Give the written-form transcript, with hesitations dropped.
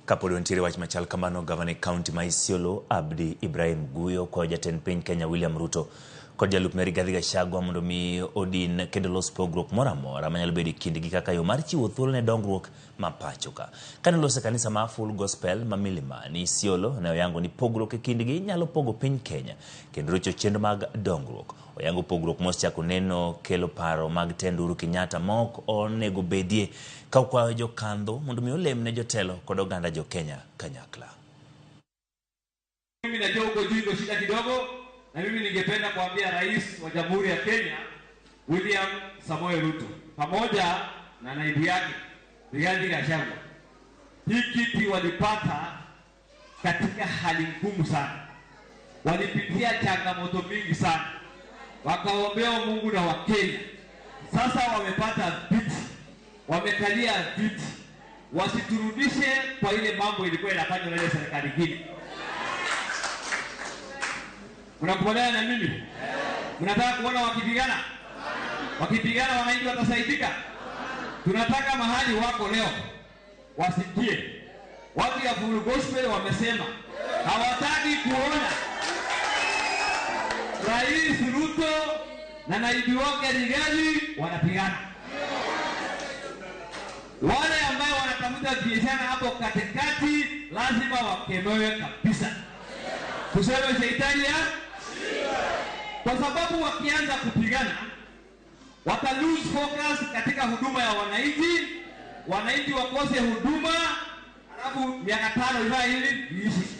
Kapolo ntire wach machal kamano Governor County ma Isiolo Abdi Ibrahim Guyo kwa jatend piny Kenya William Ruto kod jalup Mary Gathi Gachagua mondo mi odin kendo los pogruok moro amora manyalo bedo kindgi kaka yo mar chiwo thuolo ne dongruok ma pacho ka. Kane lose kanisa ma Full Gospel ma Milimani Isiolo ne oyango ni pogruok e kindgi nyalo pogo piny Kenya kendo rocho chenro mag dongruok. Oyango pogruok mosechako neno kelo paro mag tend Uhuru Kenyatta mok onego bedie ka okwayo jokandho mondo mi olem ne jotelo kod oganda jo Kenya kanyakla. Mimi najua uko juu iko shida kidogo, na mimi ningependa kuambia Rais wa Jamhuri ya Kenya William Samoei Ruto pamoja na naibu yake Rigathi Gachagua, hii kiti walipata katika hali ngumu sana, walipitia changamoto mingi sana, wakaombea Mungu na Wakenya. Sasa wamepata viti, wamekalia viti, wasiturudishe kwa ile mambo ilikuwa inafanywa na ile serikali nyingine. Mnakubaliana na mimi? Mnataka kuona wakipigana? Wakipigana wananchi watasaidika? Tunataka mahali wako leo wasikie. Watu ya Full Gospel wamesema hawataki kuona Rais Ruto na naibu wake Rigathi wanapigana. Wale ambao wanatafuta biashara hapo katikati lazima wakemewe kabisa. Tuseme shetani ya kwa sababu wakianza kupigana wata lose focus katika huduma ya wananchi wakose huduma, alafu miaka 5 hivi ishi.